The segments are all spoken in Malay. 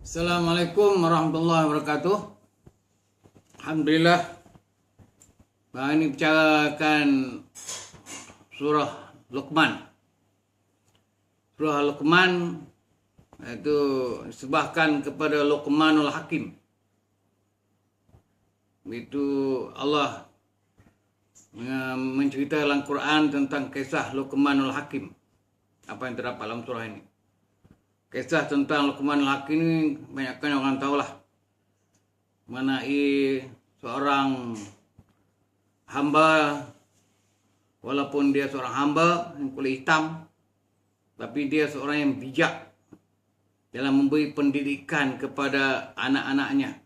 Assalamualaikum warahmatullahi wabarakatuh. Alhamdulillah. Ini bicarakan surah Luqman. Surah Luqman itu disebahkan kepada Luqmanul Hakim. Itu Allah menceritakan dalam Quran tentang kisah Luqmanul Hakim. Apa yang terdapat dalam surah ini? Kisah tentang Luqmanul Hakim ini banyakkan orang tahulah. Mengenai seorang hamba, walaupun dia seorang hamba yang kulit hitam, tapi dia seorang yang bijak dalam memberi pendidikan kepada anak-anaknya.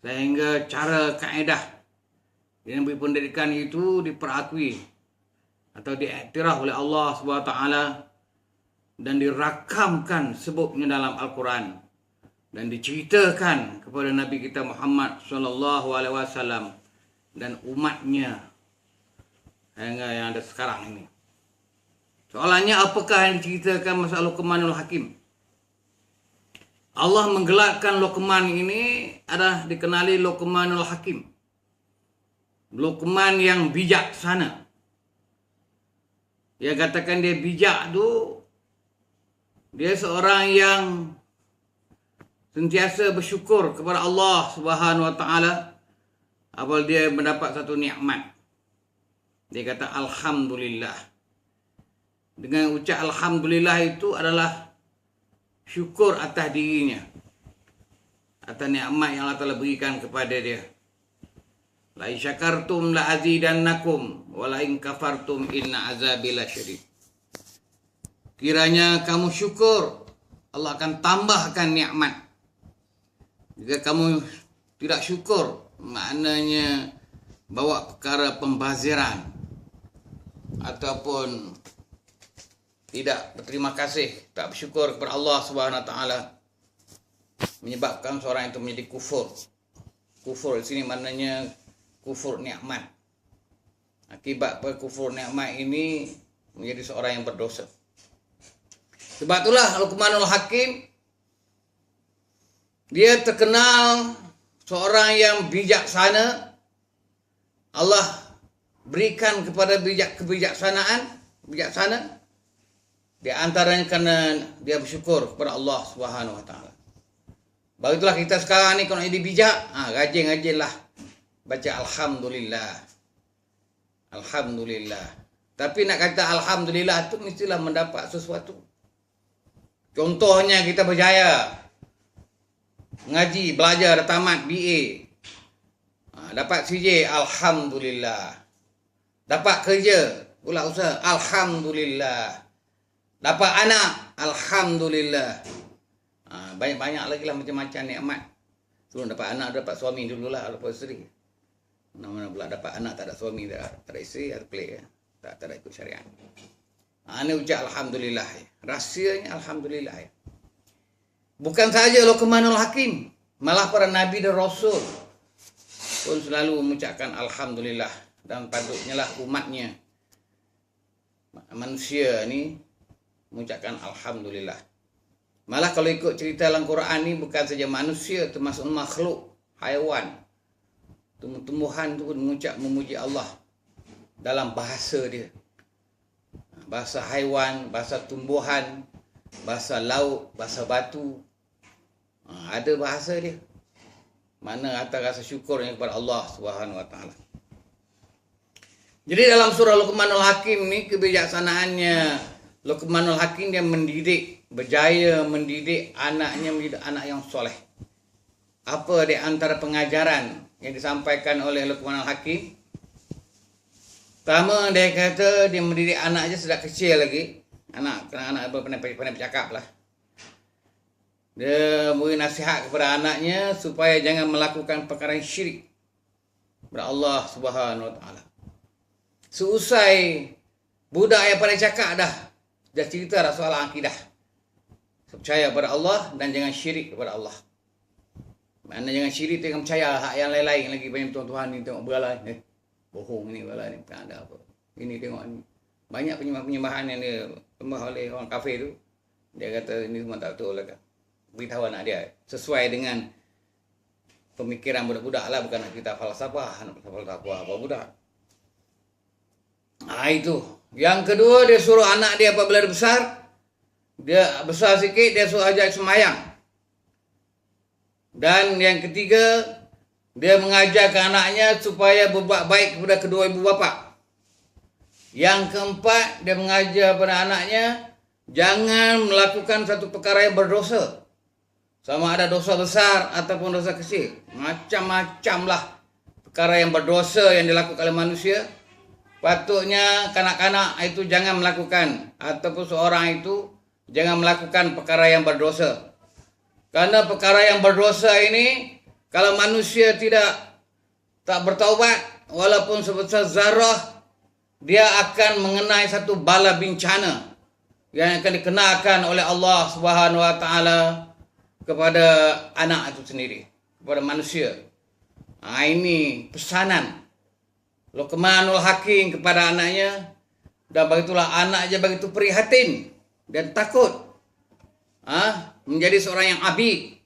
Sehingga cara kaedah yang memberi pendidikan itu diperakui atau diiktiraf oleh Allah SWT dan dirakamkan sebutnya dalam Al-Quran dan diceritakan kepada Nabi kita Muhammad SAW dan umatnya hingga yang ada sekarang ini. Soalannya, apakah yang diceritakan masalah Luqmanul Hakim? Allah menggelarkan Luqman ini adalah dikenali Luqmanul Hakim, Luqman yang bijaksana. Dia katakan dia bijak tu, dia seorang yang sentiasa bersyukur kepada Allah Subhanahu Wa Taala apabila dia mendapat satu nikmat. Dia kata Alhamdulillah. Dengan ucap Alhamdulillah itu adalah syukur atas dirinya, atas nikmat yang Allah Ta'ala berikan kepada dia. La in syakartum la azidannakum wa la in kafartum inna azabi lasyadid. Kiranya kamu syukur, Allah akan tambahkan nikmat. Jika kamu tidak syukur, maknanya bawa perkara pembaziran ataupun tidak berterima kasih, tak bersyukur kepada Allah Subhanahu Wa Taala, menyebabkan seorang itu menjadi kufur. Kufur di sini maknanya kufur nikmat. Akibat kufur nikmat ini menjadi seorang yang berdosa. Sebab itulah Luqmanul Hakim, dia terkenal seorang yang bijaksana. Allah berikan kepada bijaksana. Di antaranya kerana dia bersyukur kepada Allah Subhanahu Wa Taala. Begitulah kita sekarang ni kalau jadi bijak, rajin-rajinlah baca Alhamdulillah. Alhamdulillah. Tapi nak kata Alhamdulillah tu mestilah mendapat sesuatu. Contohnya kita berjaya ngaji, belajar, dah tamat BA, dapat CJ, Alhamdulillah. Dapat kerja, pula usaha, Alhamdulillah. Dapat anak, Alhamdulillah. Banyak-banyak lagi lah macam-macam nikmat. Sebelum dapat anak, dapat suami dululah, dapat isteri. Mana-mana pula dapat anak, tak ada suami, tak ada isteri, ada pelik. Tak ada ikut syariat. Ini ucap Alhamdulillah. Rahsianya Alhamdulillah. Bukan sahaja Luqmanul Hakim, malah para Nabi dan Rasul pun selalu mengucapkan Alhamdulillah. Dan patutnya lah umatnya, manusia ni, mengucapkan Alhamdulillah. Malah kalau ikut cerita dalam Quran ni, bukan saja manusia, termasuk makhluk, haiwan, tumbuh-tumbuhan tu pun memuji Allah dalam bahasa dia. Bahasa haiwan, bahasa tumbuhan, bahasa laut, bahasa batu. Ada bahasa dia. Mana atas rasa syukurnya kepada Allah Subhanahu Wa Taala. Jadi dalam surah Luqmanul Hakim ni, kebijaksanaannya Luqmanul Hakim, dia mendidik, berjaya mendidik anaknya menjadi anak yang soleh. Apa di antara pengajaran yang disampaikan oleh Luqmanul Hakim? Pertama, dia kata dia mendidik anak je sejak kecil lagi. Anak pandai bercakap lah. Dia beri nasihat kepada anaknya supaya jangan melakukan perkara yang syirik kepada Allah Subhanahu Wa Taala. Seusai budak yang pandai cakap dah cerita dah soal akidah. Percaya kepada Allah dan jangan syirik kepada Allah. Mana jangan syirik, jangan percaya hak yang lain-lain lagi. Banyak tuan-tuan ni tengok beralah ni. Bohong ni beralah ni. Tak ada apa. Ini tengok ni. Banyak penyembahan yang dia sembah oleh orang kafir tu. Dia kata ini semua tak betul lah kan. beritahu anak dia sesuai dengan pemikiran budak-budak lah, bukan nak kita falsafah, nak falsafah apa budak. Itu. Yang kedua, dia suruh anak dia apabila dia besar sikit, dia suruh ajak sembahyang. Dan yang ketiga, dia mengajarkan anaknya supaya berbuat baik kepada kedua ibu bapa. Yang keempat, dia mengajar pada anaknya jangan melakukan satu perkara yang berdosa. Sama ada dosa besar ataupun dosa kecil. Macam-macam lah perkara yang berdosa yang dilakukan oleh manusia. Patutnya kanak-kanak itu jangan melakukan. Ataupun seorang itu jangan melakukan perkara yang berdosa. Karena perkara yang berdosa ini, kalau manusia tak bertaubat, walaupun sebesar zarah, dia akan mengenai satu bala bencana yang akan dikenakan oleh Allah Subhanahu Wa Taala kepada anak itu sendiri, kepada manusia. Ini pesanan Luqmanul Hakim kepada anaknya, dan begitulah anaknya begitu prihatin dan takut menjadi seorang yang abid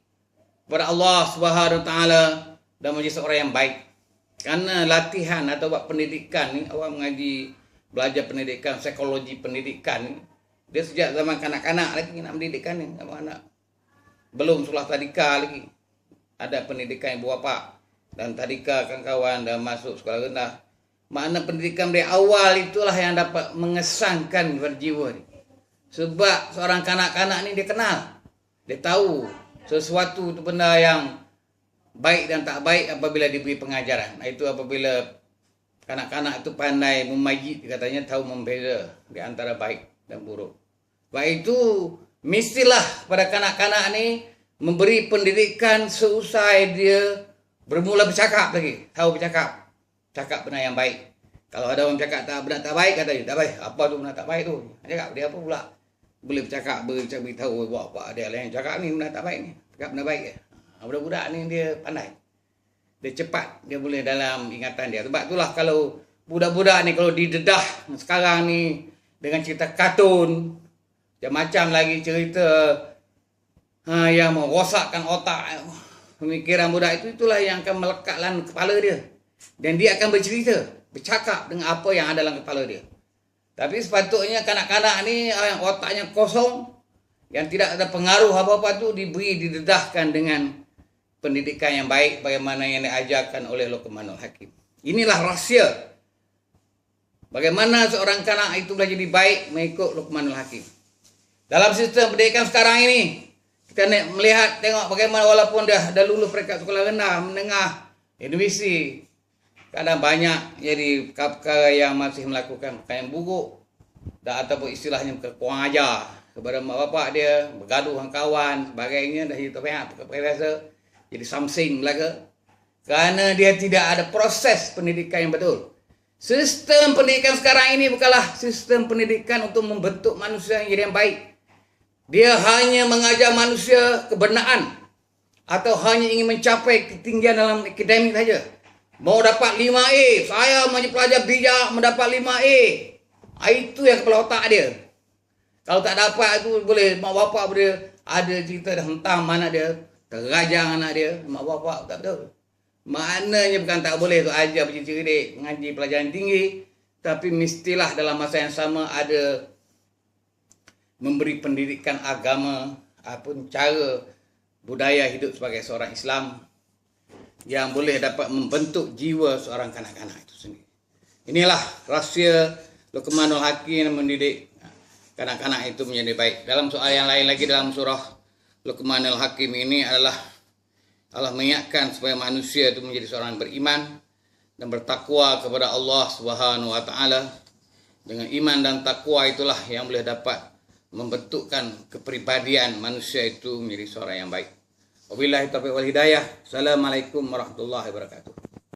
kepada Allah Subhanahu Wa Taala dan menjadi seorang yang baik. Karena latihan atau buat pendidikan ni, awak mengaji belajar pendidikan, psikologi pendidikan ni, dia sejak zaman kanak-kanak lagi nak mendidikkan ni, anak-anak. Belum sekolah tadika lagi. Ada pendidikan ibu bapa dan tadika kawan-kawan dah masuk sekolah rendah. Makna pendidikan dari awal itulah yang dapat mengesankan berjiwa ni. Sebab seorang kanak-kanak ni dia kenal. Dia tahu sesuatu itu benda yang baik dan tak baik apabila diberi pengajaran. Itu apabila kanak-kanak itu pandai memayit, katanya tahu membeza di antara baik dan buruk. Sebab itu mestilah pada kanak-kanak ni memberi pendidikan seusai dia bermula bercakap lagi. Tahu bercakap. Cakap benda yang baik. Kalau ada orang cakap benda tak baik, kata dia, tak baik. Apa tu benda tak baik tu? Cakap dia apa pula? Boleh bercakap, beritahu buat apa dia lain cakap ni benda tak baik ni. Cakap benda baik je. Budak-budak ni dia pandai. Dia cepat, dia boleh dalam ingatan dia. Sebab itulah kalau budak-budak ni kalau didedah sekarang ni dengan cerita kartun, macam-macam lagi cerita yang merosakkan otak, pemikiran budak itu, itulah yang akan melekat dalam kepala dia. Dan dia akan bercerita, bercakap dengan apa yang ada dalam kepala dia. Tapi sepatutnya kanak-kanak ni yang otaknya kosong, yang tidak ada pengaruh apa-apa tu, didedahkan dengan pendidikan yang baik bagaimana yang diajarkan oleh Luqmanul Hakim. Inilah rahsia bagaimana seorang kanak itu boleh jadi baik mengikut Luqmanul Hakim. Dalam sistem pendidikan sekarang ini, kita melihat, tengok bagaimana walaupun dah lulus peringkat sekolah rendah, menengah, universiti, kadang banyak jadi perkara yang masih melakukan perkara yang buruk, dan ataupun istilahnya kurang ajar kepada mak bapak dia, bergaduh dengan kawan, sebagainya, dah jadi perkara biasa, jadi something belaka. Kerana dia tidak ada proses pendidikan yang betul. Sistem pendidikan sekarang ini bukanlah sistem pendidikan untuk membentuk manusia yang jadi yang baik. Dia hanya mengajar manusia kebenaran atau hanya ingin mencapai ketinggian dalam akademik saja. Mau dapat 5A, saya menjadi pelajar bijak mendapat 5A. Itu yang kepala otak dia. Kalau tak dapat itu boleh mak bapak boleh ada cerita dah hentam anak dia, terajang anak dia, mak bapak tak betul. Maknanya bukan tak boleh tu ajar bercerdik, mengaji pelajaran tinggi, tapi mestilah dalam masa yang sama ada memberi pendidikan agama ataupun cara budaya hidup sebagai seorang Islam yang boleh dapat membentuk jiwa seorang kanak-kanak itu sendiri. Inilah rahsia Luqmanul Hakim mendidik kanak-kanak itu menjadi baik. Dalam soal yang lain lagi dalam surah Luqmanul Hakim ini adalah Allah mengingatkan supaya manusia itu menjadi seorang beriman dan bertakwa kepada Allah Subhanahu Wa Taala. Dengan iman dan takwa itulah yang boleh dapat membentukkan kepribadian manusia itu menjadi seorang yang baik. Wabillahi taufiq wal hidayah. Assalamualaikum warahmatullahi wabarakatuh.